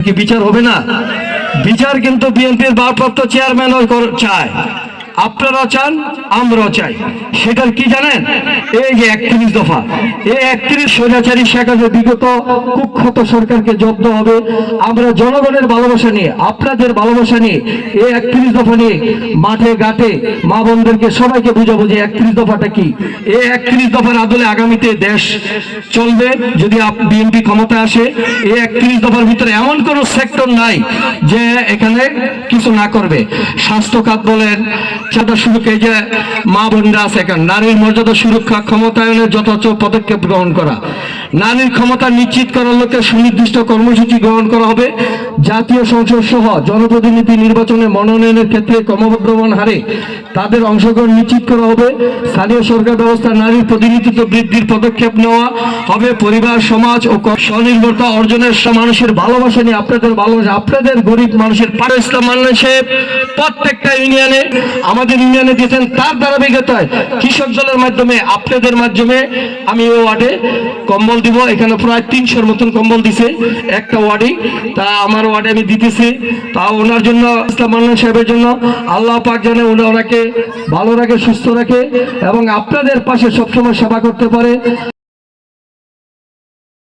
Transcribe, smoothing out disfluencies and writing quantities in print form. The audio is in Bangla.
কি বিচার হবে না? বিচার কিন্তু বিএনপির ভারপ্রাপ্ত চেয়ারম্যান চায়, আপনারা চান, আমরাও চাই। সেটার কি জানেন? এই যে 31 দফা, এই 31 স্বৈরাচারী শেখ হাসিনার বিগত কুখ্যাত সরকারকে জব্দ হবে। আমরা জনগণের ভালোবাসা নিয়ে, আপনাদের ভালোবাসা নিয়ে এই 31 দফা নিয়ে মাঠে ঘাটে মা বোনদেরকে সবাইকে বুঝাবো যে 31 দফাটা কি। এই 31 দফার আদলে আগামীতে দেশ চলবে যদি বিএনপি ক্ষমতায় আসে। এই 31 দফার ভিতরে এমন কোন সেক্টর নাই যে এখানে কিছু না করবে। স্বাস্থ্য খাত বলেন, সুরক্ষা, যে মা বোনরা আছে, এখানে নারীর মর্যাদা সুরক্ষা, ক্ষমতায়নের যথাযথ পদক্ষেপ গ্রহণ করা, নারীর ক্ষমতা নিশ্চিত করার লক্ষ্যে সুনির্দিষ্ট কর্মসূচি গ্রহণ করা হবে। জাতীয় সংসদ সহ জনপ্রতিনিধি নির্বাচনে মনোনয়নের ক্ষেত্রে ক্রমবর্ধমান হারে তাদের অংশগ্রহণ নিশ্চিত করা হবে। স্থানীয় সরকার ব্যবস্থা নারীর প্রতিনিধিত্ব বৃদ্ধির পদক্ষেপ নেওয়া হবে। পরিবার, সমাজ ও স্বনির্ভরতা অর্জনের মানুষের ভালোবাসা নিয়ে, আপনাদের ভালোবাসা, আপনাদের গরিব মানুষের পারে ইসলাম মানুষের প্রত্যেকটা ইউনিয়নে, আমাদের ইউনিয়নে দিয়েছেন, তার ধারাবাহিকতায় কৃষক দলের মাধ্যমে, আপনাদের মাধ্যমে আমি ওই ওয়ার্ডে কম্বল দিব। এখানে প্রায় 300-র মতন কম্বল দিছে একটা ওয়ার্ডে, তা আমার ওয়ার্ডে আমি দিতেছি। তা ওনার জন্য, ইসলাম মান্নান সাহেবের জন্য আল্লাহ পাক জানে ওনাকে ভালো রাখে, সুস্থ রাখে এবং আপনাদের পাশে সবসময় সেবা করতে পারে।